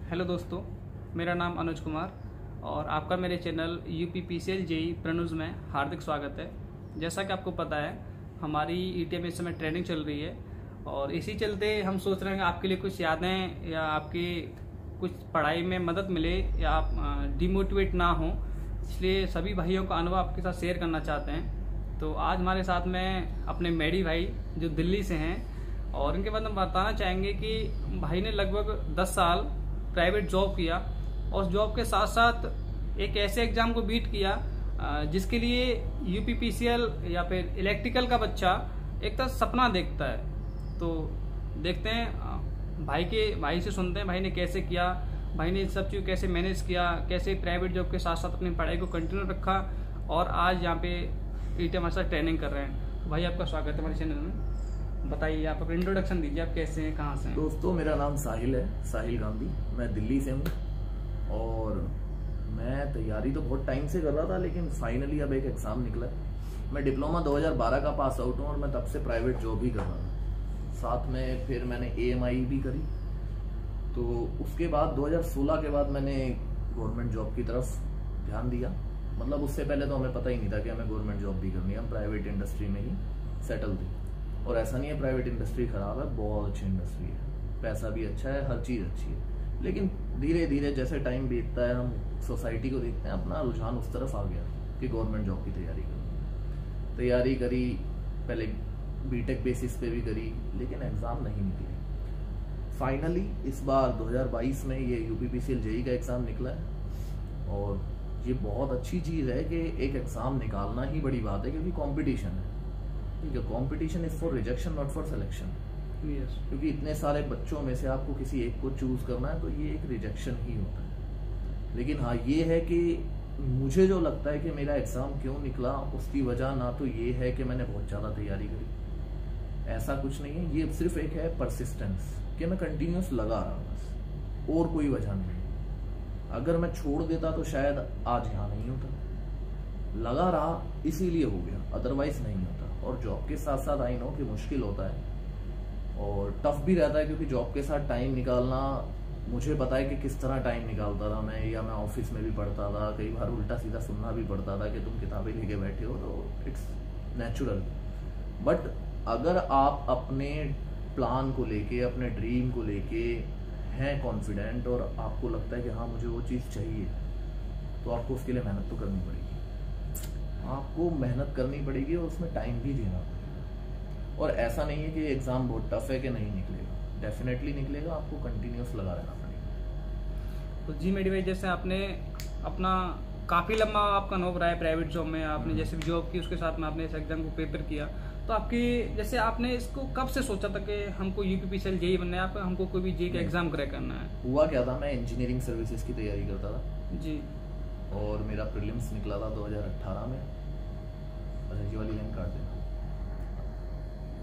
Hello दोस्तों, मेरा नाम अनुज कुमार और आपका मेरे चैनल यूपीपीसीएल जेई प्रणुज में हार्दिक स्वागत है। जैसा कि आपको पता है, हमारी ईटीएम इस समय ट्रेनिंग चल रही है और इसी चलते हम सोच रहे हैं कि आपके लिए कुछ यादें या आपकी कुछ पढ़ाई में मदद मिले या आप डिमोटिवेट ना हो, इसलिए सभी भाइयों का अनुभव आपके साथ शेयर करना चाहते हैं। तो आज हमारे साथ में अपने मेडी भाई जो दिल्ली से हैं और इनके बाद हम बताना चाहेंगे कि भाई ने लगभग 10 साल प्राइवेट जॉब किया और उस जॉब के साथ साथ एक ऐसे एग्जाम को बीट किया जिसके लिए यूपीपीसीएल या फिर इलेक्ट्रिकल का बच्चा एक तरह सपना देखता है। तो देखते हैं भाई से सुनते हैं भाई ने कैसे किया, भाई ने सब चीज़ कैसे मैनेज किया, कैसे प्राइवेट जॉब के साथ साथ अपनी पढ़ाई को कंटिन्यू रखा और आज यहाँ पे ईटीएम हमारे साथ ट्रेनिंग कर रहे हैं। तो भाई आपका स्वागत है हमारे चैनल में। बताइए, आप अपना इंट्रोडक्शन दीजिए, आप कैसे हैं, कहाँ से हैं? दोस्तों, मेरा नाम साहिल है, साहिल गांधी। मैं दिल्ली से हूँ और मैं तैयारी तो बहुत टाइम से कर रहा था, लेकिन फाइनली अब एक एग्ज़ाम निकला है। मैं डिप्लोमा 2012 का पास आउट हूँ और मैं तब से प्राइवेट जॉब ही कर रहा था। साथ में फिर मैंने AMI भी करी। तो उसके बाद 2016 के बाद मैंने गवर्नमेंट जॉब की तरफ ध्यान दिया। मतलब उससे पहले तो हमें पता ही नहीं था कि हमें गवर्नमेंट जॉब भी करनी है, हम प्राइवेट इंडस्ट्री में ही सेटल थे। और ऐसा नहीं है प्राइवेट इंडस्ट्री खराब है, बहुत अच्छी इंडस्ट्री है, पैसा भी अच्छा है, हर चीज़ अच्छी है। लेकिन धीरे धीरे जैसे टाइम बीतता है, हम सोसाइटी को देखते हैं, अपना रुझान उस तरफ आ गया कि गवर्नमेंट जॉब की तैयारी करी। पहले बीटेक बेसिस पे भी करी, लेकिन एग्ज़ाम नहीं निकले। फाइनली इस बार 2022 में ये यूपीपीसीएल जेई का एग्ज़ाम निकला है और ये बहुत अच्छी चीज़ है कि एक एग्ज़ाम निकालना ही बड़ी बात है, क्योंकि कॉम्पिटिशन है। ठीक है, competition is for rejection not for selection. क्योंकि इतने सारे बच्चों में से आपको किसी एक को चूज करना है, तो ये एक रिजेक्शन ही होता है। लेकिन हाँ, ये है कि मुझे जो लगता है कि मेरा एग्जाम क्यों निकला, उसकी वजह ना तो ये है कि मैंने बहुत ज़्यादा तैयारी करी, ऐसा कुछ नहीं है। ये सिर्फ एक है परसिस्टेंस, कि मैं कंटिन्यूस लगा रहा बस, और कोई वजह नहीं। अगर मैं छोड़ देता तो शायद आज यहाँ नहीं होता। लगा रहा इसीलिए हो गया, अदरवाइज नहीं होता। और जॉब के साथ साथ आई नो कि मुश्किल होता है और टफ भी रहता है, क्योंकि जॉब के साथ टाइम निकालना, मुझे पता है कि किस तरह टाइम निकालता था मैं, या मैं ऑफिस में भी पढ़ता था। कई बार उल्टा सीधा सुनना भी पड़ता था कि तुम किताबें लेके बैठे हो, तो इट्स नेचुरल। बट अगर आप अपने प्लान को लेके, अपने ड्रीम को लेके हैं कॉन्फिडेंट और आपको लगता है कि हाँ मुझे वो चीज़ चाहिए, तो आपको उसके लिए मेहनत तो करनी पड़ेगी। आपको मेहनत करनी पड़ेगी और उसमें टाइम भी देना पड़ेगा। और ऐसा नहीं है कि एग्ज़ाम बहुत टफ है कि नहीं निकलेगा, डेफिनेटली निकलेगा। आपको कंटिन्यूस लगा रहना पड़ेगा। तो जी मेडी भाई, जैसे आपने अपना काफ़ी लंबा आपका अनुभव रहा है प्राइवेट जॉब में, आपने जैसे भी जॉब की उसके साथ में आपने इस एग्जाम को पेपर किया, तो आपकी जैसे आपने इसको कब से सोचा था कि हमको यूपीपीसीएल जेई बनना है, हमको कोई भी जेई का एग्जाम क्रैक करना है? हुआ क्या था, मैं इंजीनियरिंग सर्विसेज की तैयारी करता था जी, और मेरा प्रीलिम्स निकला था 2018 में। अच्छा, ये वाली लाइन काट देना।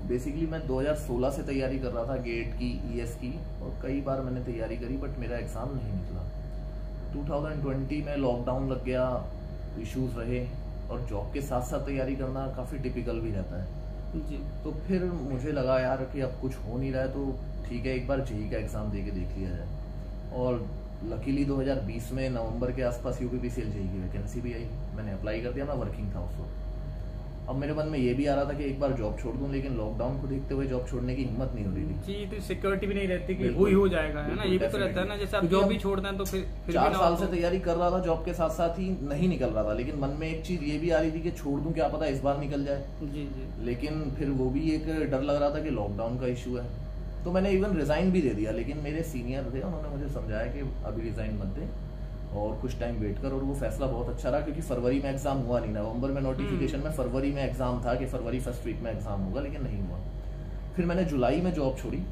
बेसिकली मैं 2016 से तैयारी कर रहा था गेट की, ES की, और कई बार मैंने तैयारी करी, बट मेरा एग्ज़ाम नहीं निकला। 2020 में लॉकडाउन लग गया, इश्यूज रहे, और जॉब के साथ साथ तैयारी करना काफ़ी टिपिकल भी रहता है जी। तो फिर मुझे लगा यार कि अब कुछ हो नहीं रहा है, तो ठीक है एक बार जेई का एग्ज़ाम दे के देख लिया जाए। और लकीली 2020 में नवंबर के आसपास यूपीपीसीएल जेई की वैकेंसी भी आई, मैंने अप्लाई कर दिया। मैं वर्किंग था उस वक्त। अब मेरे मन में ये भी आ रहा था कि एक बार जॉब छोड़ दूं, लेकिन लॉकडाउन को देखते हुए जॉब छोड़ने की हिम्मत नहीं हो रही थी। जी, तो सिक्योरिटी भी नहीं रहती कि वो ही हो जाएगा, है ना? ये भी तो रहता है ना, जैसे आप जॉब भी छोड़ दें तो फिर 4 साल से तैयारी कर रहा था, जॉब के साथ साथ ही नहीं निकल रहा था, लेकिन मन में एक चीज ये भी आ रही थी कि छोड़ दूं, क्या पता इस बार निकल जाए। जी जी। लेकिन फिर वो भी एक डर लग रहा था कि लॉकडाउन का इशू है, तो मैंने इवन रिजाइन भी दे दिया। लेकिन मेरे सीनियर थे, उन्होंने मुझे समझाया कि अभी रिजाइन मत दे और कुछ टाइम वेट कर। और वो फैसला बहुत अच्छा रहा, क्योंकि फरवरी में एग्जाम हुआ नहीं। नवंबर में नोटिफिकेशन में, फरवरी में एग्जाम था कि फरवरी फर्स्ट वीक में एग्जाम होगा, लेकिन नहीं हुआ। फिर मैंने जुलाई में जॉब छोड़ी।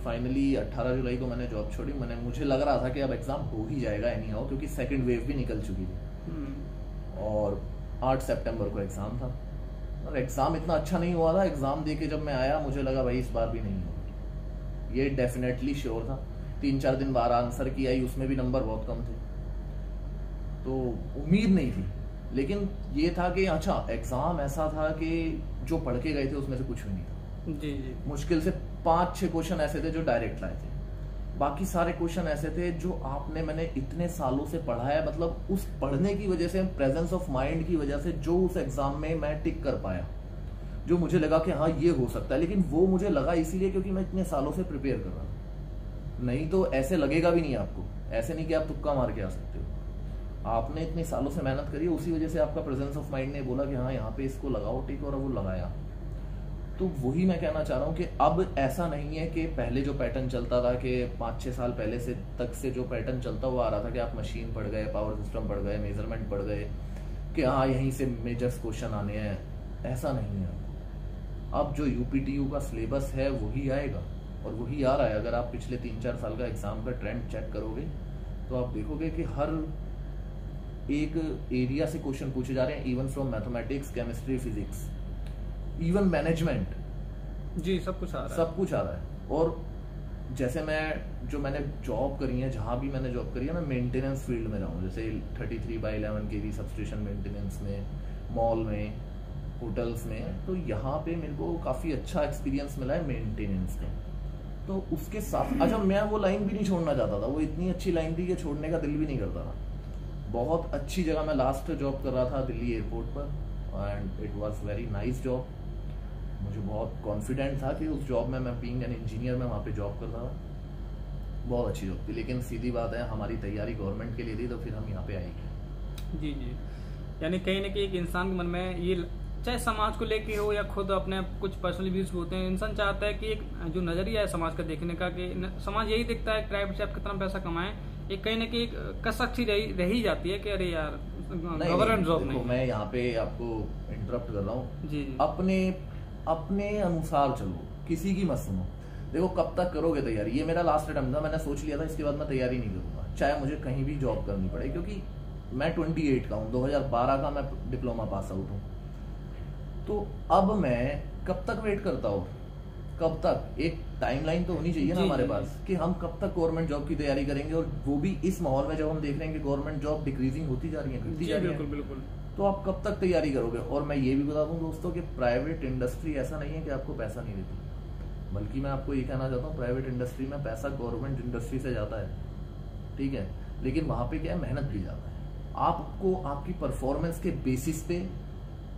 फाइनली 18 जुलाई को मैंने जॉब छोड़ी। मुझे लग रहा था कि अब एग्जाम हो ही जाएगा एनी हाउ, क्योंकि सेकेंड वेव भी निकल चुकी थी। और 8 सितंबर को एग्जाम था और एग्जाम इतना अच्छा नहीं हुआ था। एग्जाम दे के जब मैं आया, मुझे लगा भाई इस बार भी नहीं होगा, ये डेफिनेटली श्योर था। 3-4 दिन बाद आंसर की आई, उसमें भी नंबर बहुत कम थे, तो उम्मीद नहीं थी। लेकिन ये था कि अच्छा एग्जाम ऐसा था कि जो पढ़ के गए थे उसमें से कुछ भी नहीं था। जी जी। मुश्किल से 5-6 क्वेश्चन ऐसे थे जो डायरेक्ट लाए थे। बाकी सारे क्वेश्चन ऐसे थे जो आपने मैंने इतने सालों से पढ़ा है, मतलब उस पढ़ने की वजह से, प्रेजेंस ऑफ माइंड की वजह से जो उस एग्जाम में मैं टिक कर पाया, जो मुझे लगा कि हाँ ये हो सकता है, लेकिन वो मुझे लगा इसीलिए क्योंकि मैं इतने सालों से प्रिपेयर कर रहा था। नहीं तो ऐसे लगेगा भी नहीं आपको, ऐसे नहीं कि आप तुक्का मार के आ सकते हो। आपने इतने सालों से मेहनत करी, उसी वजह से आपका प्रेजेंस ऑफ माइंड ने बोला कि हाँ यहाँ पे इसको लगाओ टिक, और वो लगाया। तो वही मैं कहना चाह रहा हूँ कि अब ऐसा नहीं है कि पहले जो पैटर्न चलता था कि 5-6 साल पहले से तक से जो पैटर्न चलता हुआ आ रहा था कि आप मशीन पढ़ गए, पावर सिस्टम पढ़ गए, मेजरमेंट पढ़ गए, कि हाँ यहीं से मेजर्स क्वेश्चन आने हैं, ऐसा नहीं है। अब जो यूपीटीयू का सिलेबस है वही आएगा, और वही आ रहा है। अगर आप पिछले 3-4 साल का एग्जाम का ट्रेंड चेक करोगे तो आप देखोगे कि हर एक एरिया से क्वेश्चन पूछे जा रहे हैं, even from mathematics, chemistry, physics, even management, जी सब कुछ आ रहा है, सब कुछ आ रहा है। और जैसे मैंने जॉब करी है, जहां भी मैंने जॉब करी है, मैं मेंटेनेंस फील्ड में रहा हूँ, जैसे 33/11 kV सबस्टेशन मेंटेनेंस में, मॉल में, होटल्स में, तो यहाँ पे मेरे को काफी अच्छा एक्सपीरियंस मिला है मेंटेनेंस में। तो उसके साथ अच्छा मैं वो लाइन भी नहीं छोड़ना चाहता था, वो इतनी अच्छी लाइन थी कि छोड़ने का दिल भी नहीं करता था। बहुत अच्छी जगह, मैं लास्ट जॉब कर रहा था दिल्ली एयरपोर्ट पर, and it was very nice job. मुझे बहुत कॉन्फिडेंट था कि उस जॉब में, मैं बीइंग एन इंजीनियर में वहाँ पे जॉब करता था, बहुत अच्छी जॉब थी। लेकिन सीधी बात है, हमारी तैयारी गवर्नमेंट के लिए थी, तो फिर हम यहाँ पे आएंगे। जी जी, यानी कहीं ना कहीं एक इंसान के मन में ये, चाहे समाज को लेके हो या खुद अपने कुछ पर्सनल व्यूज होते हैं, इंसान चाहता है कि एक जो नजरिया है समाज का देखने का, कि समाज यही देखता है प्राइवेट से आप कितना पैसा कमाएं, एक कहीं ना कहीं कसक सी रह ही जाती है कि अरे यार गवर्नमेंट जॉब नहीं। मैं यहाँ पे आपको इंटरप्ट कर रहा हूँ जी, अपने अनुसार चलो, किसी की मत सुनो। देखो कब तक करोगे तैयारी, ये मेरा लास्ट अटेम्प्ट था, मैंने सोच लिया था इसके बाद मैं तैयारी नहीं करूंगा, चाहे मुझे कहीं भी जॉब करनी पड़े, क्योंकि मैं 28 का हूँ, 2012 का मैं डिप्लोमा पास आउट हूँ। तो अब मैं कब तक वेट करता हूँ, कब तक, एक टाइमलाइन तो होनी चाहिए ना हमारे पास, कि हम कब तक गवर्नमेंट जॉब की तैयारी करेंगे, और वो भी इस माहौल में जब हम देख रहे हैं कि गवर्नमेंट जॉब डिक्रीजिंग होती जा रही है, घटती जा रही है, बिल्कुल। तो आप कब तक तैयारी करोगे। और मैं ये भी बता दूं दोस्तों कि प्राइवेट इंडस्ट्री ऐसा नहीं है कि आपको पैसा नहीं देती, बल्कि मैं आपको ये कहना चाहता हूँ प्राइवेट इंडस्ट्री में पैसा गवर्नमेंट इंडस्ट्री से जाता है, ठीक है, लेकिन वहां पे क्या है, मेहनत भी ज्यादा है। आपको आपकी परफॉर्मेंस के बेसिस पे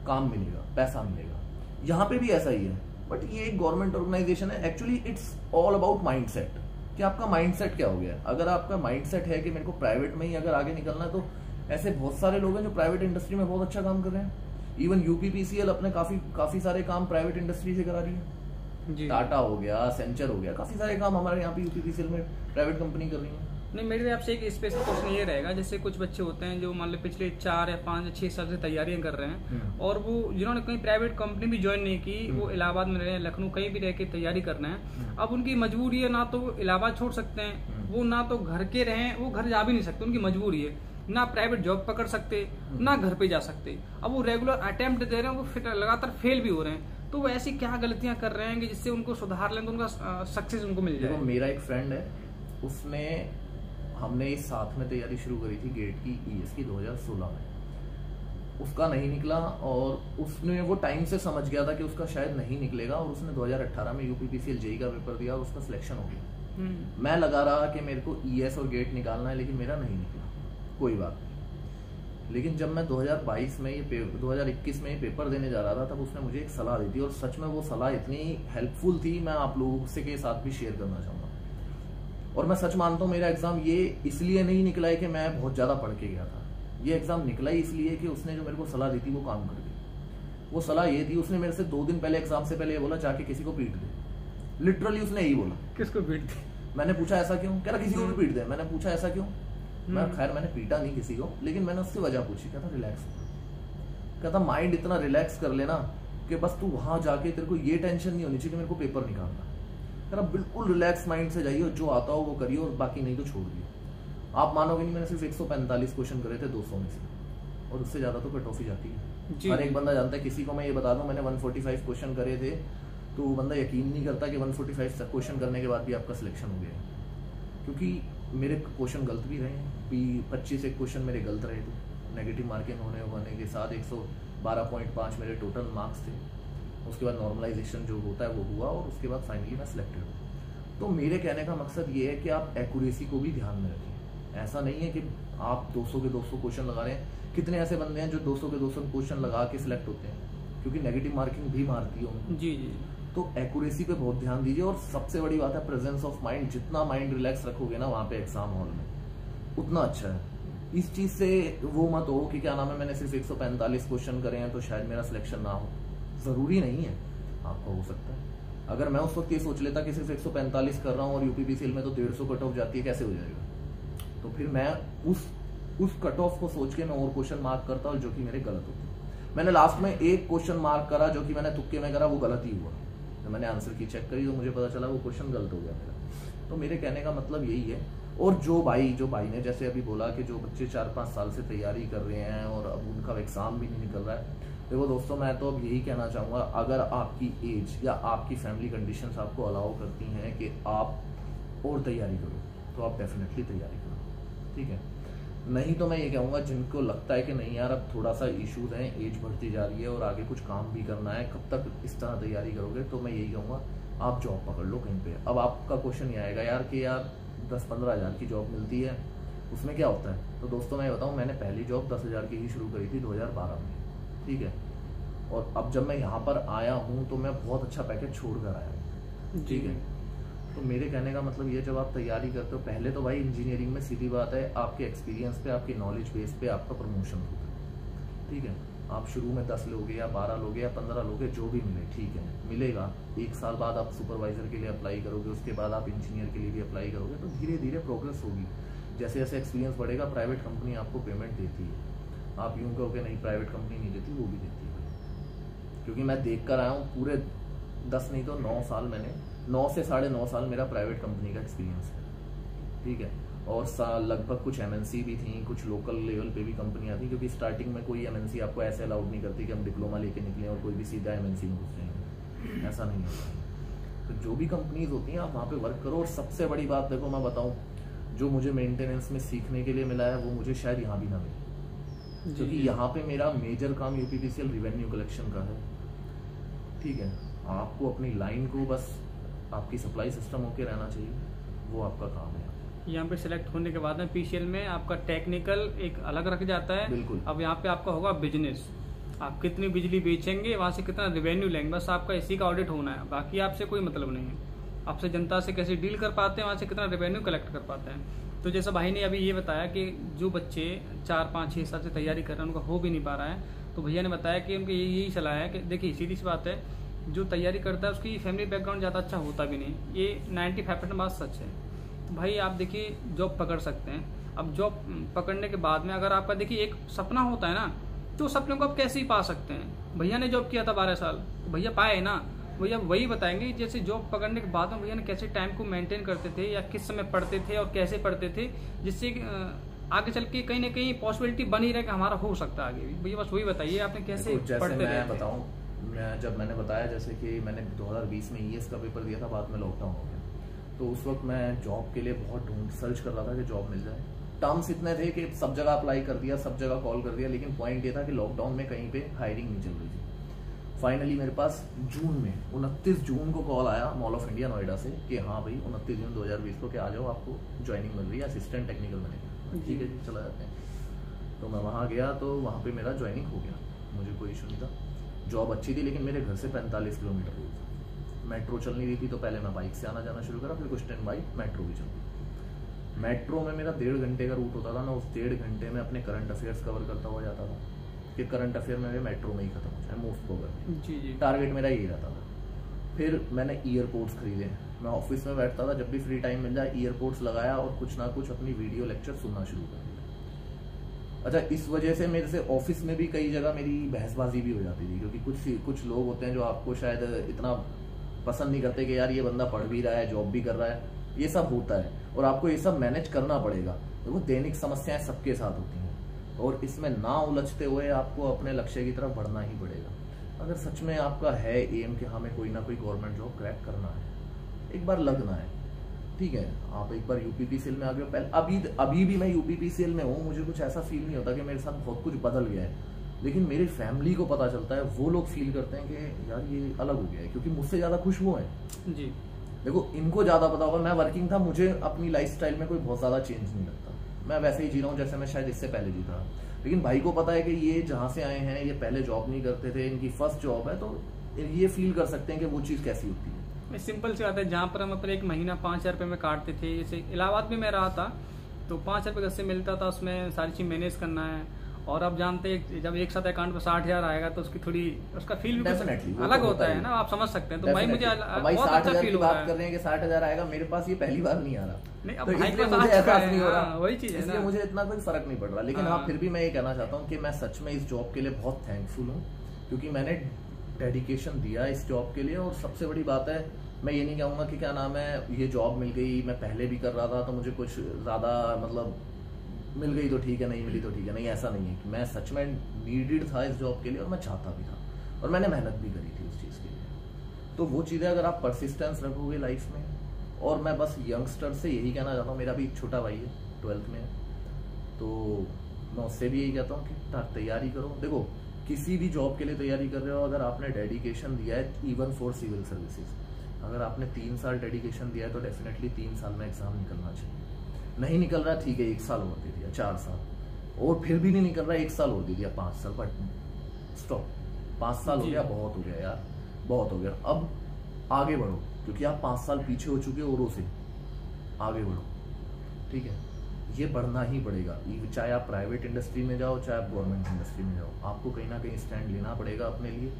काम मिलेगा, पैसा मिलेगा। यहाँ पे भी ऐसा ही है, बट ये एक गवर्नमेंट ऑर्गेनाइजेशन है। Actually it's all about mindset, कि आपका माइंडसेट क्या हो गया। अगर आपका माइंडसेट है कि मेरे को प्राइवेट में ही अगर आगे निकलना है, तो ऐसे बहुत सारे लोग हैं जो प्राइवेट इंडस्ट्री में बहुत अच्छा काम कर रहे हैं। इवन यूपीपीसीएल अपने काफी सारे काम प्राइवेट इंडस्ट्री से करा रही है। टाटा हो गया, सेंचर हो गया, काफी सारे काम हमारे यहाँ पे यूपीपीसीएल में प्राइवेट कंपनी कर रही है। नहीं, मेरे आपसे एक स्पेशल क्वेश्चन ये रहेगा, जैसे कुछ बच्चे होते हैं जो मान लो पिछले 4 या 5 या 6 साल से तैयारियां कर रहे हैं, और वो जिन्होंने कहीं प्राइवेट कंपनी भी ज्वाइन नहीं की, वो इलाहाबाद में रहे हैं, लखनऊ कहीं भी रह के तैयारी कर रहे हैं। अब उनकी मजबूरी है, ना तो वो इलाहाबाद छोड़ सकते हैं, वो ना तो घर के रहें, वो घर जा भी नहीं सकते, उनकी मजबूरी है, ना प्राइवेट जॉब पकड़ सकते, ना घर पे जा सकते। अब वो रेगुलर अटेम्प्ट दे रहे हैं, वो लगातार फेल भी हो रहे हैं, तो वो ऐसी क्या गलतियां कर रहे हैं कि जिससे उनको सुधार लें तो उनका सक्सेस उनको मिल जाए। मेरा एक फ्रेंड है, उसने, हमने इस साथ में तैयारी शुरू करी थी गेट की, ईएस की 2016 में, उसका नहीं निकला, और उसने वो टाइम से समझ गया था कि उसका शायद नहीं निकलेगा, और उसने 2018 में यूपीपीसीएल जेईई का पेपर दिया और उसका सिलेक्शन हो गया। मैं लगा रहा कि मेरे को ईएस और गेट निकालना है, लेकिन मेरा नहीं निकला, कोई बात नहीं। लेकिन जब मैं 2021 में ये पेपर देने जा रहा था, तब उसने मुझे एक सलाह दी थी, और सच में वो सलाह इतनी हेल्पफुल थी, मैं आप लोगों से के साथ भी शेयर करना चाहूंगा। और मैं सच मानता हूँ, मेरा एग्जाम ये इसलिए नहीं निकला है कि मैं बहुत ज्यादा पढ़ के गया था, ये एग्जाम निकला ही इसलिए कि उसने जो मेरे को सलाह दी थी वो काम कर गई। वो सलाह ये थी, उसने मेरे से 2 दिन पहले, एग्जाम से पहले ये बोला, जाके किसी को पीट दे। लिटरली उसने यही बोला। किसको पीट दे? मैंने पूछा ऐसा क्यों, कह रहा किसी को भी पीट दे। मैंने पूछा ऐसा क्यों, मैंने पीटा नहीं किसी को, लेकिन मैंने उससे वजह पूछी, कहता रिलैक्स, कहता माइंड इतना रिलैक्स कर लेना कि बस तू वहां जाके तेरे को ये टेंशन नहीं होनी चाहिए कि मेरे को पेपर निकालना, कहता बिल्कुल रिलैक्स माइंड से जाइए, जो आता हो वो करिए, और बाकी नहीं तो छोड़ दिए। आप मानोगे नहीं, मैंने सिर्फ 145 क्वेश्चन करे थे 200 में से, और उससे ज्यादा तो कट ऑफ ही जाती है। हर एक बंदा जानता है, किसी को मैं ये बता दूं मैंने 145 क्वेश्चन करे थे, तो वो बंदा यकीन नहीं करता कि 145 क्वेश्चन करने के बाद भी आपका सिलेक्शन हो गया, क्योंकि मेरे क्वेश्चन गलत भी रहे हैं। 25 एक क्वेश्चन मेरे गलत रहे थे, नेगेटिव मार्किंग होने के साथ 112.5 मेरे टोटल मार्क्स थे। उसके बाद नॉर्मलाइजेशन जो होता है वो हुआ, और उसके बाद फाइनली मैं सिलेक्टेड हूँ। तो मेरे कहने का मकसद ये है कि आप एक्यूरेसी को भी ध्यान में रखें। ऐसा नहीं है कि आप 200 के 200 क्वेश्चन लगा रहे हैं। कितने ऐसे बंदे हैं जो 200 के 200 क्वेश्चन लगा के सिलेक्ट होते हैं, क्योंकि नेगेटिव मार्किंग भी मारती है उनको। जी जी। तो एक्यूरेसी पे बहुत ध्यान दीजिए। और सबसे बड़ी बात है प्रेजेंस ऑफ माइंड। जितना माइंड रिलैक्स रखोगे ना वहाँ पे एग्जाम हॉल में, उतना अच्छा है। इस चीज से वो मत हो कि क्या नाम है, मैंने सिर्फ 145 क्वेश्चन करे हैं तो शायद मेरा सिलेक्शन ना हो। जरूरी नहीं है, आपका हो सकता है। अगर मैं उस वक्त ये सोच लेता कि सिर्फ 145 कर रहा हूँ और यूपीपीसीएल में तो 150 कट ऑफ जाती है, कैसे हो जाएगा? तो फिर मैं उस कट ऑफ को सोच के मैं और क्वेश्चन मार्क करता हूँ जो कि मेरे गलत होते। मैंने लास्ट में एक क्वेश्चन मार्क करा जो कि मैंने तुक्के में करा, वो गलत ही हुआ। तो मैंने आंसर की चेक करी तो मुझे पता चला वो क्वेश्चन गलत हो गया मेरा। तो मेरे कहने का मतलब यही है। और जो भाई ने जैसे अभी बोला कि जो बच्चे 4-5 साल से तैयारी कर रहे हैं और अब उनका एग्जाम भी नहीं निकल रहा है, देखो दोस्तों, मैं तो अब यही कहना चाहूँगा, अगर आपकी एज या आपकी फैमिली कंडीशंस आपको अलाउ करती हैं कि आप और तैयारी करो तो आप डेफिनेटली तैयारी करो, ठीक है। नहीं तो मैं ये कहूँगा जिनको लगता है कि नहीं यार अब थोड़ा सा इश्यूज हैं, एज बढ़ती जा रही है और आगे कुछ काम भी करना है, कब तक इस तरह तैयारी करोगे, तो मैं यही कहूँगा आप जॉब पकड़ लो कहीं पे। अब आपका क्वेश्चन ये आएगा यार कि यार 10-15 हज़ार की जॉब मिलती है, उसमें क्या होता है? तो दोस्तों मैं बताऊँ, मैंने पहली जॉब 10,000 की ही शुरू करी थी 2012 में, ठीक है। और अब जब मैं यहाँ पर आया हूँ तो मैं बहुत अच्छा पैकेज छोड़ कर आया हूँ, ठीक है। तो मेरे कहने का मतलब ये, जब आप तैयारी करते हो, पहले तो भाई इंजीनियरिंग में सीधी बात है आपके एक्सपीरियंस पे, आपके नॉलेज बेस पे आपका प्रमोशन होता है, ठीक है। आप शुरू में 10 लोगे या 12 लोगे या 15 लोगे, जो भी मिले ठीक है, मिलेगा। 1 साल बाद आप सुपरवाइजर के लिए अप्लाई करोगे, उसके बाद आप इंजीनियर के लिए भी अप्लाई करोगे, तो धीरे धीरे प्रोग्रेस होगी। जैसे जैसे एक्सपीरियंस बढ़ेगा, प्राइवेट कंपनी आपको पेमेंट देती है। आप यूँ कहोगे नहीं प्राइवेट कंपनी नहीं देती, वो भी देती है, क्योंकि मैं देख कर आया हूँ पूरे 10 नहीं तो 9 साल, मैंने 9 से 9.5 साल मेरा प्राइवेट कंपनी का एक्सपीरियंस है, ठीक है। और लगभग कुछ एमएनसी भी थी, कुछ लोकल लेवल पे भी कंपनियां थी, क्योंकि स्टार्टिंग में कोई एमएनसी आपको ऐसे अलाउड नहीं करती कि हम डिप्लोमा लेके निकलें और कोई भी सीधा एमएनसी में घुस जाएंगे, ऐसा नहीं होता। तो जो भी कंपनीज होती हैं आप वहाँ पे वर्क करो। और सबसे बड़ी बात देखो मैं बताऊँ, जो मुझे मेंटेनेंस में सीखने के लिए मिला है वो मुझे शायद यहाँ भी ना मिले, क्योंकि यहाँ पे मेरा मेजर काम यूपीपीसीएल रिवेन्यू कलेक्शन का है, ठीक है। आपको अपनी लाइन को बस आपकी सप्लाई सिस्टम होके रहना चाहिए, वो आपका काम है। यहाँ पे सिलेक्ट होने के बाद में पीसीएल में आपका टेक्निकल एक अलग रख जाता है। बिल्कुल। अब यहाँ पे आपका होगा बिजनेस, आप कितनी बिजली बेचेंगे, वहाँ से कितना रेवेन्यू लेंगे, बस आपका इसी का ऑडिट होना है, बाकी आपसे कोई मतलब नहीं है। आपसे जनता से कैसे डील कर पाते हैं, वहाँ से कितना रेवेन्यू कलेक्ट कर पाते हैं। तो जैसा भाई ने अभी ये बताया कि जो बच्चे 4-5-6 साल से तैयारी कर रहे हैं उनका हो भी नहीं पा रहा है, तो भैया ने बताया कि उनकी यही सलाह है कि देखिए सीधी सी बात है, जो तैयारी करता है उसकी फैमिली बैकग्राउंड ज़्यादा अच्छा होता भी नहीं, ये 95% बात सच है। तो भाई आप देखिए जॉब पकड़ सकते हैं। अब जॉब पकड़ने के बाद में अगर आपका देखिए एक सपना होता है ना, तो सपने को आप कैसे ही पा सकते हैं। भैया ने जॉब किया था 12 साल, तो भैया पाए ना, भैया वही बताएंगे जैसे जॉब पकड़ने के बाद में भैया ने कैसे टाइम को मेंटेन करते थे या किस समय पढ़ते थे और कैसे पढ़ते थे, जिससे आगे चल के कहीं ना कहीं पॉसिबिलिटी बनी रहे कि हमारा हो सकता है आगे भी। भैया बस वही बताइए आपने कैसे पढ़ते रहे। बताऊँ, जब मैंने बताया जैसे कि मैंने 2020 में ईएस का पेपर दिया था, बाद में लॉकडाउन हो गया, तो उस वक्त मैं जॉब के लिए बहुत सर्च कर रहा था कि जॉब मिल जाए। टर्म्स इतने थे कि सब जगह अप्लाई कर दिया, सब जगह कॉल कर दिया, लेकिन पॉइंट ये था कि लॉकडाउन में कहीं पे हायरिंग नहीं चल रही थी। फाइनली मेरे पास जून में 29 जून को कॉल आया मॉल ऑफ इंडिया नोएडा से कि हाँ भाई 29 जून 2020 को क्या आ जाओ, आपको ज्वाइनिंग मिल रही है, असिस्टेंट टेक्निकल मैनेजर। ठीक है जी, चला जाते हैं। तो मैं वहाँ गया तो वहाँ पे मेरा ज्वाइनिंग हो गया, मुझे कोई इशू नहीं था। जॉब अच्छी थी, लेकिन मेरे घर से 45 किलोमीटर दूर था। मेट्रो चल नहीं रही थी, तो पहले मैं बाइक से आना जाना शुरू करा, फिर कुछ टाइम बाइक मेट्रो भी चल। मेट्रो में मेरा 1.5 घंटे का रूट होता था ना, उस 1.5 घंटे में अपने करंट अफेयर्स कवर करता हुआ जाता था कि करंट अफेयर मेरे मेट्रो में ही खत्म हो जाए, मोस्ट प्रोबेबली। जी। टारगेट मेरा यही रहता था। फिर मैंने ईयरपोड्स खरीदे, मैं ऑफिस में बैठता था, जब भी फ्री टाइम मिल जाए ईयरपोड्स लगाया और कुछ ना कुछ अपनी वीडियो लेक्चर सुनना शुरू कर दिया। अच्छा, इस वजह से मेरे से ऑफिस में भी कई जगह मेरी बहसबाजी भी हो जाती थी, क्योंकि कुछ लोग होते हैं जो आपको शायद इतना पसंद नहीं करते कि यार ये बंदा पढ़ भी रहा है, जॉब भी कर रहा है, ये सब होता है और आपको ये सब मैनेज करना पड़ेगा। देखो दैनिक समस्याएं सबके साथ होती हैं और इसमें ना उलझते हुए आपको अपने लक्ष्य की तरफ बढ़ना ही पड़ेगा। अगर सच में आपका है एम कि हमें कोई ना कोई गवर्नमेंट जॉब क्रैक करना है, एक बार लगना है, ठीक है। आप एक बार यूपीपीसीएल में आ गए, पहले अभी भी मैं यूपीपीसीएल में हूँ, मुझे कुछ ऐसा फील नहीं होता कि मेरे साथ बहुत कुछ बदल गया है, लेकिन मेरी फैमिली को पता चलता है, वो लोग फील करते हैं कि यार ये अलग हो गया है, क्योंकि मुझसे ज़्यादा खुश वो हैं। जी। देखो इनको ज्यादा पता होगा, मैं वर्किंग था, मुझे अपनी लाइफस्टाइल में कोई बहुत ज्यादा चेंज नहीं लगता, मैं वैसे ही जी रहा हूँ जैसे मैं शायद इससे पहले जीता रहा। लेकिन भाई को पता है कि ये जहाँ से आए हैं, ये पहले जॉब नहीं करते थे, इनकी फर्स्ट जॉब है, तो ये फील कर सकते हैं कि वो चीज़ कैसी होती है। सिंपल सी बात है, जहाँ पर हम अपने एक महीना 5,000 रुपये में काटते थे, जैसे इलाहाबाद में मैं रहा था तो 5,000 रुपये से मिलता था, उसमें सारी चीज़ मैनेज करना है। और अब जानते हैं जब एक साथ अकाउंट में 60,000 आएगा तो उसकी थोड़ी उसका फील भी अलग होता है ना, आप समझ सकते हैं। तो भाई मुझे बहुत अच्छा फील हो रहा है। बात कर रहे हैं कि 60,000 आएगा, मेरे पास ये पहली बार नहीं आ रहा, नहीं अब तो भाई इसलिए को मुझे एहसास नहीं हो रहा, वही चीज है इसलिए ना, मुझे इतना कोई फर्क नहीं पड़ रहा। लेकिन हाँ फिर भी मैं ये कहना चाहता हूँ कि मैं सच में इस जॉब के लिए बहुत थैंकफुल हूँ, क्योंकि मैंने डेडिकेशन दिया इस जॉब के लिए। और सबसे बड़ी बात है, मैं ये नहीं कहूँगा कि क्या नाम है ये जॉब मिल गई, मैं पहले भी कर रहा था तो मुझे कुछ ज़्यादा मतलब मिल गई तो ठीक है, नहीं मिली तो ठीक है, नहीं ऐसा नहीं है कि मैं सच में नीडेड था इस जॉब के लिए और मैं चाहता भी था और मैंने मेहनत भी करी थी उस चीज़ के लिए। तो वो चीज़ें अगर आप परसिस्टेंस रखोगे लाइफ में, और मैं बस यंगस्टर से यही कहना चाहता हूँ, मेरा भी एक छोटा भाई है 12th में है, तो मैं उससे भी यही कहता हूँ कि तैयारी करो। देखो किसी भी जॉब के लिए तैयारी कर रहे हो, अगर आपने डेडिकेशन दिया है, इवन फॉर सिविल सर्विसेज, अगर आपने 3 साल डेडिकेशन दिया है तो डेफिनेटली 3 साल में एग्जाम निकलना चाहिए। नहीं निकल रहा ठीक है, 1 साल और दे दिया, 4 साल, और फिर भी नहीं निकल रहा 1 साल और दे दिया, 5 साल, बट स्टॉप, 5 साल हो गया, बहुत हो गया यार, बहुत हो गया। अब आगे बढ़ो, क्योंकि आप 5 साल पीछे हो चुके हो औरों से, आगे बढ़ो, ठीक है, ये बढ़ना ही पड़ेगा। चाहे आप प्राइवेट इंडस्ट्री में जाओ, चाहे आप गवर्नमेंट इंडस्ट्री में जाओ, आपको कहीं ना कहीं स्टैंड लेना पड़ेगा अपने लिए।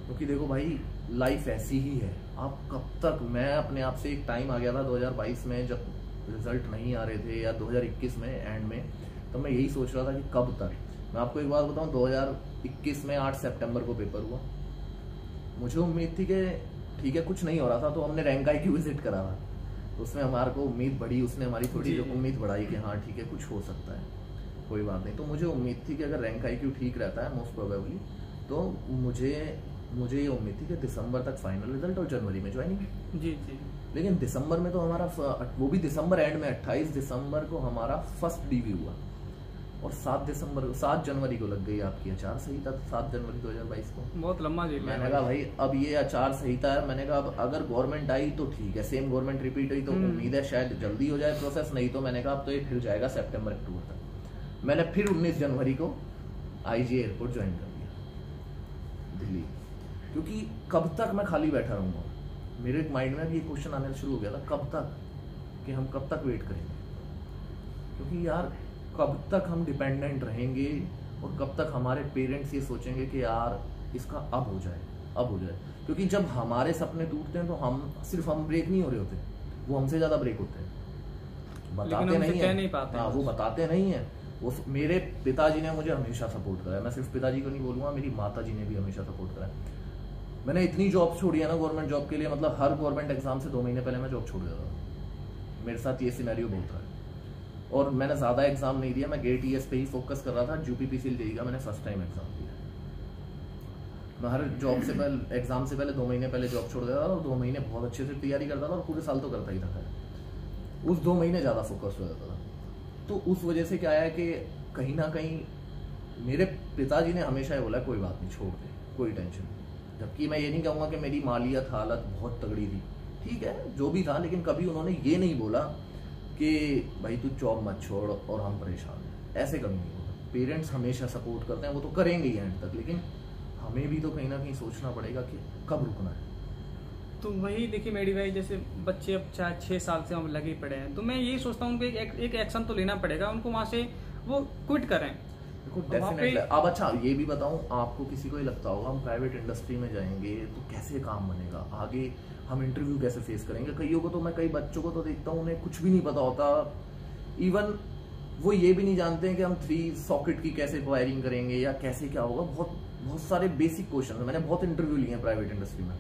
क्योंकि देखो भाई लाइफ ऐसी ही है, आप कब तक, मैं अपने आप से, एक टाइम आ गया था 2022 में जब रिजल्ट नहीं आ रहे थे, या 2021 में एंड में, तो मैं यही सोच रहा था कि कब तक। मैं आपको एक बात बताऊं, 2021 में 8 सितंबर को पेपर हुआ, मुझे उम्मीद थी कि ठीक है कुछ नहीं हो रहा था, तो हमने रैंक IQ विजिट करा था, तो उसमें हमारे को उम्मीद बढ़ी, उसने हमारी थोड़ी उम्मीद बढ़ाई कि हाँ ठीक है कुछ हो सकता है, कोई बात नहीं। तो मुझे उम्मीद थी कि अगर रैंक IQ ठीक रहता है मोस्ट प्रोबेबली, तो मुझे ये उम्मीद थी कि दिसंबर तक फाइनल रिजल्ट और जनवरी में ज्वाइनिंग। जी जी। लेकिन दिसंबर में तो हमारा, वो भी दिसंबर एंड में 28 दिसंबर को हमारा फर्स्ट DV हुआ, और 7 जनवरी को लग गई आपकी आचार संहिता, 7 जनवरी 2022 को। बहुत लंबा जेल। मैंने कहा भाई अब ये आचार संहिता है, मैंने कहा अब अगर गवर्नमेंट आई तो ठीक है, सेम गवर्नमेंट रिपीट हुई तो उम्मीद है शायद जल्दी हो जाए प्रोसेस, नहीं तो मैंने कहा अब तो ये फिर जाएगा सितंबर अक्टूबर तक। मैंने फिर 19 जनवरी को IG एयरपोर्ट ज्वाइन कर दिया दिल्ली, क्योंकि कब तक मैं खाली बैठा रहूंगा। मेरे माइंड में भी ये क्वेश्चन आने शुरू हो गया था, कब तक, कि हम कब तक वेट करेंगे, क्योंकि यार कब तक हम डिपेंडेंट रहेंगे, और कब तक हमारे पेरेंट्स ये सोचेंगे कि यार इसका अब हो जाए। क्योंकि जब हमारे सपने टूटते हैं तो हम ब्रेक नहीं हो रहे होते, वो हमसे ज्यादा ब्रेक होते हैं, बताते नहीं है, हाँ वो बताते नहीं है। वो मेरे पिताजी ने मुझे हमेशा सपोर्ट करा है, मैं सिर्फ पिताजी को नहीं बोलूंगा, मेरी माता जी ने भी हमेशा सपोर्ट करा है। मैंने इतनी जॉब छोड़ी है ना गवर्नमेंट जॉब के लिए, मतलब हर गवर्नमेंट एग्जाम से 2 महीने पहले मैं जॉब छोड़ देता था। मेरे साथ ये सिनेरियो बहुत रहा है, और मैंने ज़्यादा एग्जाम नहीं दिया, मैं गेट ES पे ही फोकस कर रहा था। UPPCL JEE का मैंने फर्स्ट टाइम एग्जाम दिया। मैं हर जॉब से पहले, एग्जाम से पहले 2 महीने पहले जॉब छोड़ देता था, और 2 महीने बहुत अच्छे से तैयारी करता था, और पूरे साल तो करता ही था, उस 2 महीने ज़्यादा फोकस हो जाता था। तो उस वजह से क्या है कि कहीं ना कहीं मेरे पिताजी ने हमेशा ये बोला कोई बात नहीं, छोड़ दे, कोई टेंशन नहीं। जबकि मैं ये नहीं कहूँगा कि मेरी मालियत हालत बहुत तगड़ी थी, ठीक है जो भी था, लेकिन कभी उन्होंने ये नहीं बोला कि भाई तू जॉब मत छोड़ और हम परेशान हैं, ऐसे कभी नहीं बोला। पेरेंट्स हमेशा सपोर्ट करते हैं, वो तो करेंगे ही एंड तक, लेकिन हमें भी तो कहीं ना कहीं सोचना पड़ेगा कि कब रुकना है। तो वही देखिए मेडी भाई, जैसे बच्चे अब 6 साल से हम लगे पड़े हैं, तो मैं यही सोचता हूँ उनको एक एक्शन तो लेना पड़ेगा, उनको वहाँ से वो क्विट करें। डेफिनेटली। अब अच्छा ये भी बताऊं, आपको किसी को ही लगता होगा हम प्राइवेट इंडस्ट्री में जाएंगे तो कैसे काम बनेगा, आगे हम इंटरव्यू कैसे फेस करेंगे। कईयों को तो, मैं कई बच्चों को तो देखता हूँ उन्हें कुछ भी नहीं पता होता, इवन वो ये भी नहीं जानते हैं कि हम 3 सॉकेट की कैसे वायरिंग करेंगे या कैसे क्या होगा। बहुत सारे बेसिक क्वेश्चन है। मैंने बहुत इंटरव्यू लिए हैं प्राइवेट इंडस्ट्री में।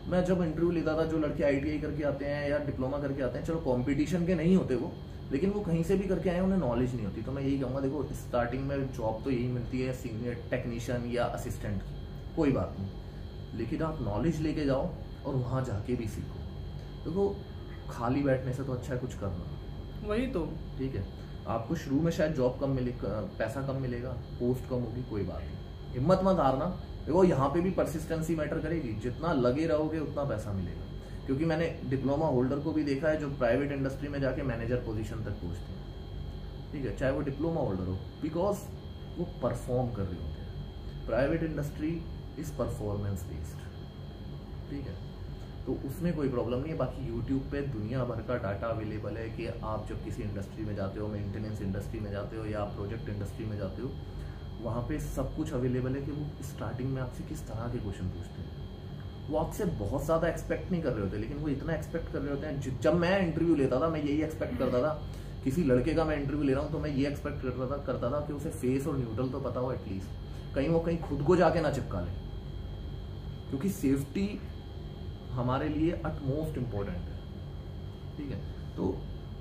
मैं जब इंटरव्यू लेता था, जो लड़के ITI करके आते हैं या डिप्लोमा करके आते हैं, चलो कॉम्पिटिशन के नहीं होते वो, लेकिन वो कहीं से भी करके आए, उन्हें नॉलेज नहीं होती। तो मैं यही कहूँगा, देखो स्टार्टिंग में जॉब तो यही मिलती है सीनियर टेक्नीशियन या असिस्टेंट की, कोई बात नहीं, लेकिन आप नॉलेज लेके जाओ और वहाँ जाके भी सीखो। देखो खाली बैठने से तो अच्छा है कुछ करना। वही तो ठीक है, आपको शुरू में शायद जॉब कम मिले, पैसा कम मिलेगा, पोस्ट कम होगी, कोई बात नहीं, हिम्मत मत हारना। देखो यहाँ पे भी परसिस्टेंसी मैटर करेगी, जितना लगे रहोगे उतना पैसा मिलेगा। क्योंकि मैंने डिप्लोमा होल्डर को भी देखा है जो प्राइवेट इंडस्ट्री में जाके मैनेजर पोजीशन तक पहुंचते हैं, ठीक है, चाहे वो डिप्लोमा होल्डर हो, बिकॉज वो परफॉर्म कर रहे होते हैं। Private industry is performance based, ठीक है, तो उसमें कोई प्रॉब्लम नहीं है। बाकी यूट्यूब पे दुनिया भर का डाटा अवेलेबल है कि आप जब किसी इंडस्ट्री में जाते हो, मेंटेनेंस इंडस्ट्री में जाते हो या प्रोजेक्ट इंडस्ट्री में जाते हो, वहाँ पे सब कुछ अवेलेबल है कि वो स्टार्टिंग में आपसे किस तरह के क्वेश्चन पूछते हैं। वो आपसे बहुत ज़्यादा एक्सपेक्ट नहीं कर रहे होते, लेकिन वो इतना एक्सपेक्ट कर रहे होते हैं। जब मैं इंटरव्यू लेता था मैं यही एक्सपेक्ट करता था, किसी लड़के का मैं इंटरव्यू ले रहा हूँ तो मैं ये एक्सपेक्ट करता था कि उसे फेस और न्यूट्रल तो पता हो एटलीस्ट, कहीं वो कहीं खुद को जाके ना चिपका ले, क्योंकि सेफ्टी हमारे लिए अटमोस्ट इम्पोर्टेंट है, ठीक है। तो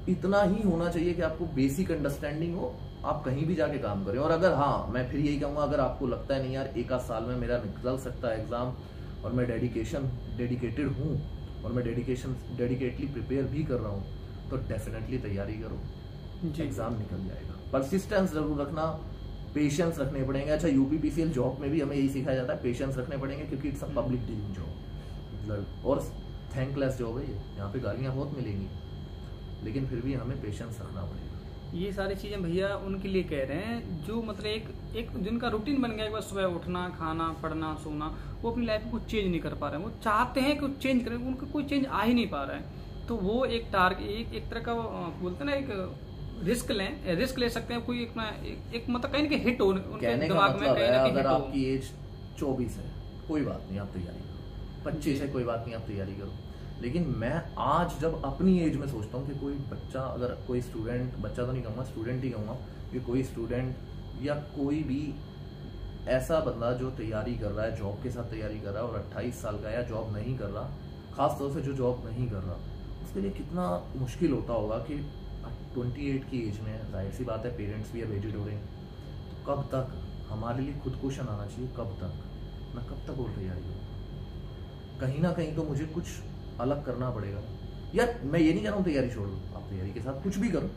इतना ही होना चाहिए कि आपको बेसिक अंडरस्टैंडिंग हो, आप कहीं भी जाके काम करें। और अगर हाँ, मैं फिर यही कहूँगा, अगर आपको लगता है नहीं यार एक आध साल में मेरा निकल सकता है एग्जाम और मैं डेडिकेटेड हूँ और मैं डेडिकेटली प्रिपेयर भी कर रहा हूँ, तो डेफिनेटली तैयारी करो, एग्जाम निकल जाएगा। परसिस्टेंस जरूर रखना, पेशेंस रखने पड़ेंगे। अच्छा, यूपीपीसीएल जॉब में भी हमें यही सिखाया जाता है, पेशेंस रखने पड़ेंगे, क्योंकि it's a public dealing job और थैंकलेस जॉब है ये। यहाँ पे गालियाँ बहुत मिलेंगी, लेकिन फिर भी हमें पेशेंस रखना पड़ेगा। ये सारी चीज़ें भैया उनके लिए कह रहे हैं जो मतलब एक जिनका रूटीन बन गया है, बस सुबह उठना, खाना, पढ़ना, सोना, वो अपनी लाइफ में कुछ चेंज नहीं कर पा रहे हैं। वो चाहते हैं कि कुछ चेंज करें, उनको कोई चेंज आ ही नहीं पा रहा है। तो वो एक टारगेट, एक तरह का बोलते हैं ना, एक रिस्क ले सकते हैं। कोई एक मतलब कहीं ना कहीं हिट हो उनके दिमाग में, कहीं ना कहीं अगर आपकी एज 24 है कोई बात नहीं, आप तैयारी करो, 25 है कोई बात नहीं, आप तैयारी करो। लेकिन मैं आज जब अपनी एज में सोचता हूँ कि कोई बच्चा, अगर कोई स्टूडेंट, बच्चा तो नहीं कहूँगा, स्टूडेंट ही कहूँगा, कि कोई स्टूडेंट या कोई भी ऐसा बंदा जो तैयारी कर रहा है, जॉब के साथ तैयारी कर रहा है और 28 साल का या जॉब नहीं कर रहा, खास तौर से जो जॉब नहीं कर रहा, उसके लिए कितना मुश्किल होता होगा कि 28 की एज में, जाहिर सी बात है पेरेंट्स भी अब एजेड हो रहे हैं, तो कब तक हमारे लिए खुद क्वेश्चन आना चाहिए, कब तक मैं कब तक और तैयारी करूँ। कहीं ना कहीं तो मुझे कुछ अलग करना पड़ेगा। यार मैं ये नहीं कह रहा हूँ तैयारी छोड़ दो, आप तैयारी के साथ कुछ भी करो।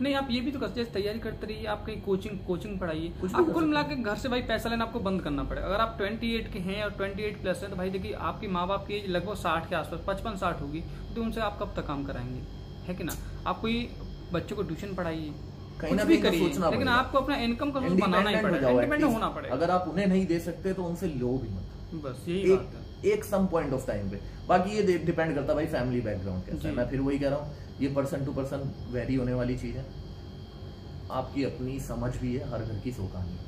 नहीं, आप ये भी तो कर, जैसे तैयारी करते रहिए, आप कहीं कोचिंग पढ़ाइए। आप कुल मिला के घर से भाई पैसा लेना आपको बंद करना पड़ेगा। अगर आप 28 के हैं और 28 प्लस है, तो भाई देखिए आपके माँ बाप की एज लगभग 60 के आसपास, 55-60 होगी, तो उनसे आप कब तक काम कराएंगे, है कि ना। आप कोई बच्चों को ट्यूशन पढ़ाइए, कुछ भी करिए, लेकिन आपको अपना इनकम का सोर्स बनाना ही पड़ेगा, इंडिपेंडेंट होना पड़ेगा। अगर आप उन्हें नहीं दे सकते तो उनसे लो भी मत, बस यही बात है। एक सम पॉइंट ऑफ टाइम पे। बाकी ये डिपेंड करता है भाई फैमिली बैकग्राउंड कैसा है। मैं फिर वही कह रहा हूँ, ये पर्सन टू पर्सन वेरी होने वाली चीज है। आपकी अपनी समझ भी है, हर घर की सो कहानी।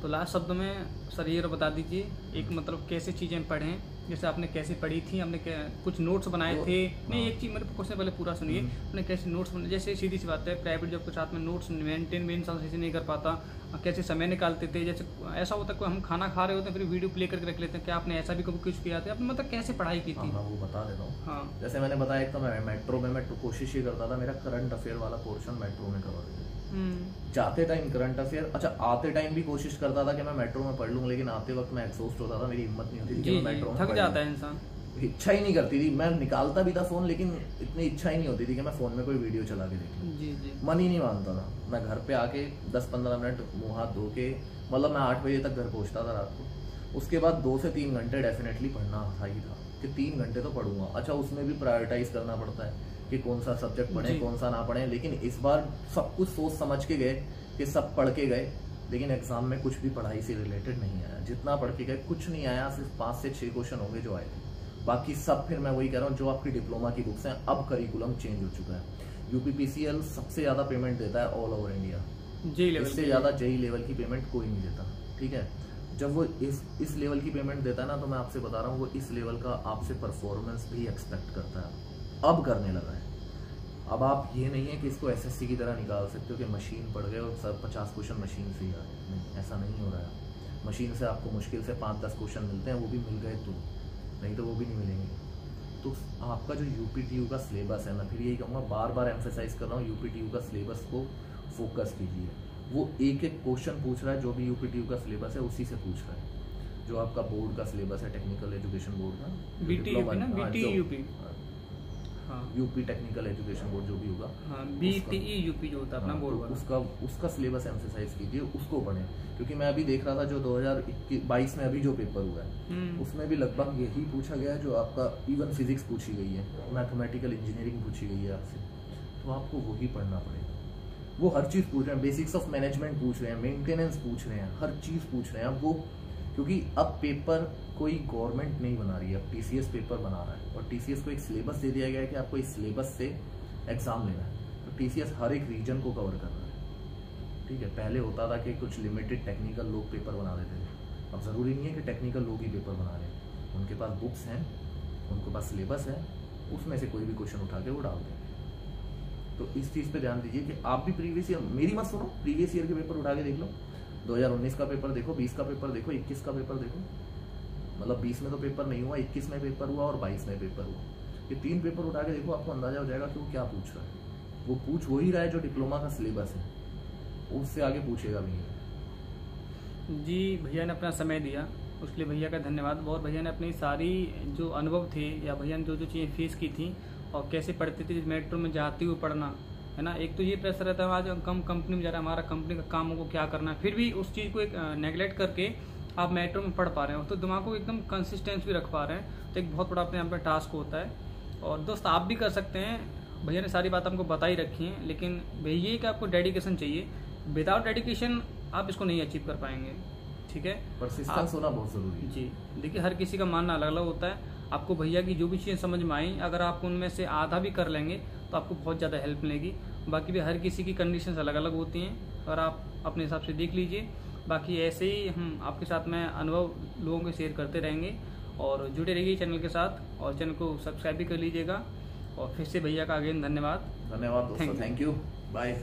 तो लास्ट शब्द में सर ये बता दीजिए, एक मतलब कैसे चीजें पढ़ें, जैसे आपने कैसे पढ़ी थी, हमने कुछ नोट्स बनाए थे। नहीं, एक चीज मेरे क्वेश्चन पहले पूरा सुनिए, आपने कैसे नोट्स बनाए। जैसे सीधी सी बात है, प्राइवेट जॉब के साथ में नोट्स मेंटेन सही नहीं कर पाता, कैसे समय निकालते थे। जैसे ऐसा होता है हम खाना खा रहे होते हैं, फिर वीडियो प्ले करके रख लेते हैं, क्या आपने ऐसा भी कभी कुछ किया था, आपने मतलब कैसे पढ़ाई की थी? मैं वो बता देता हूँ। हाँ, जैसे मैंने बताया, एक तो मैं मेट्रो में मैं कोशिश ये करता था मेरा करंट अफेयर वाला पोर्शन मेट्रो में कवर हो। जाते टाइम करंट अफेयर, अच्छा आते टाइम भी कोशिश करता था कि मैं मेट्रो में पढ़ लूँ, लेकिन आते वक्त मैं एग्जॉस्ट होता था, मेरी हिम्मत नहीं होती थी कि मैं मेट्रो में थक जाता है इंसान, इच्छा ही नहीं करती थी। मैं निकालता भी था फोन, लेकिन इतनी इच्छा ही नहीं होती थी कि मैं फोन में कोई वीडियो चला के देख लूँ। मन ही नहीं मानता था। मैं घर पे आके 10-15 मिनट मुँह हाथ धो के, मतलब मैं 8 बजे तक घर पहुँचता था रात को। उसके बाद 2 से 3 घंटे डेफिनेटली पढ़ना था ही था कि 3 घंटे तो पढ़ूंगा। अच्छा, उसमें भी प्रायोरिटाइज करना पड़ता है कि कौन सा सब्जेक्ट पढ़े, कौन सा ना पढ़े। लेकिन इस बार सब कुछ सोच समझ के गए कि सब पढ़ के गए, लेकिन एग्जाम में कुछ भी पढ़ाई से रिलेटेड नहीं आया। जितना पढ़ के गए कुछ नहीं आया, सिर्फ 5 से 6 क्वेश्चन होंगे जो आए थे। बाकी सब फिर मैं वही कह रहा हूँ, जो आपकी डिप्लोमा की बुक्स हैं, अब करिकुलम चेंज हो चुका है। यूपीपीसीएल सबसे ज्यादा पेमेंट देता है ऑल ओवर इंडिया, इससे ज्यादा जेई लेवल की पेमेंट कोई नहीं देता, ठीक है। जब वो इस लेवल की पेमेंट देता है ना, तो मैं आपसे बता रहा हूँ वो इस लेवल का आपसे परफॉर्मेंस भी एक्सपेक्ट करता है, अब करने लगा है। अब आप ये नहीं है कि इसको एसएससी की तरह निकाल सकते हो कि मशीन पढ़ गए और सब 50 क्वेश्चन मशीन से ही आ गए, नहीं, ऐसा नहीं हो रहा है। मशीन से आपको मुश्किल से 5-10 क्वेश्चन मिलते हैं, वो भी मिल गए तो, नहीं तो वो भी नहीं मिलेंगे। तो आपका जो यूपीटीयू का सिलेबस है, मैं फिर यही कहूँगा, बार बार एम्फेसाइज कर रहा हूँ, यूपीटीयू का सिलेबस को फोकस कीजिए। वो एक क्वेश्चन पूछ रहा है, जो भी यूपीटीयू का सिलेबस है उसी से पूछ रहा है। जो आपका बोर्ड का सिलेबस है, टेक्निकल एजुकेशन बोर्ड का, बीटीयूपी ना, बीटीयूपी, हाँ। यूपी टेक्निकल एजुकेशन बोर्ड जो भी होगा, हाँ, BTE यूपी जो होता है अपना बोर्ड वाला, उसका सिलेबस एम्फेसाइज कीजिए, उसको पढ़ें। क्योंकि मैं अभी देख रहा था जो 2022 में अभी जो पेपर हुआ है उसमें भी लगभग यही पूछा गया है जो आपका, इवन फिजिक्स पूछी गई है, मैथमेटिकल इंजीनियरिंग पूछी गई है आपसे, तो आपको वही पढ़ना पड़ेगा। वो हर चीज़ पूछ रहे हैं, बेसिक्स ऑफ मैनेजमेंट पूछ रहे हैं, मेंटेनेंस पूछ रहे हैं, हर चीज़ पूछ रहे हैं। अब वो क्योंकि अब पेपर कोई गवर्नमेंट नहीं बना रही है, अब TCS पेपर बना रहा है, और TCS को एक सिलेबस दे दिया गया है कि आपको इस सिलेबस से एग्जाम लेना है। तो TCS हर एक रीजन को कवर कर रहा है, ठीक है। पहले होता था कि कुछ लिमिटेड टेक्निकल लोग पेपर बना देते थे, अब ज़रूरी नहीं है कि टेक्निकल लोग ही पेपर बना रहे हैं, उनके पास बुक्स हैं, उनके पास सिलेबस है, उसमें से कोई भी क्वेश्चन उठा के वो डाल दें। तो इस चीज़ पे ध्यान दीजिए कि आप भी प्रीवियस ईयर, मेरी मत सुनो, प्रीवियस ईयर के पेपर उठा के देख लो, 2019 का पेपर देखो, 20 का पेपर देखो, 21 का पेपर देखो। मतलब 20 में तो पेपर नहीं हुआ, 21 में पेपर हुआ और 22 में पेपर हुआ। ये 3 पेपर उठा के देखो, आपको अंदाजा हो जाएगा कि वो क्या पूछ रहा है। वो पूछ वही रहा है जो डिप्लोमा का सिलेबस है, उससे आगे पूछेगा भी नहीं। जी, भैया ने अपना समय दिया, उसके लिए भैया का धन्यवाद। और भैया ने अपनी सारी जो अनुभव थे या भैया ने जो जो चीज़ें फेस की थी और कैसे पढ़ते थे मेट्रो में जाते हुए पढ़ना, है ना। एक तो ये प्रेशर रहता है, आज कम कंपनी में जा रहा है, हमारा कंपनी का काम को क्या करना है, फिर भी उस चीज़ को एक नेगलेक्ट करके आप मेट्रो में पढ़ पा रहे हो, तो दिमाग को एकदम कंसिस्टेंस भी रख पा रहे हैं, तो एक बहुत बड़ा अपने यहाँ पे टास्क होता है। और दोस्त आप भी कर सकते हैं, भैया ने सारी बात हमको बता ही रखी है, लेकिन भैया ये कि आपको डेडिकेशन चाहिए, विदाउट डेडिकेशन आप इसको नहीं अचीव कर पाएंगे, ठीक है। परसिस्टेंस होना बहुत जरूरी है। जी, देखिए हर किसी का मानना अलग अलग होता है। आपको भैया की जो भी चीज़ें समझ में आई, अगर आप उनमें से आधा भी कर लेंगे तो आपको बहुत ज़्यादा हेल्प मिलेगी। बाकी भी हर किसी की कंडीशंस अलग अलग होती हैं, और आप अपने हिसाब से देख लीजिए। बाकी ऐसे ही हम आपके साथ में अनुभव लोगों के शेयर करते रहेंगे, और जुड़े रहिए चैनल के साथ, और चैनल को सब्सक्राइब भी कर लीजिएगा। और फिर से भैया का अगेन धन्यवाद। धन्यवाद दोस्तों, थैंक यू, बाय।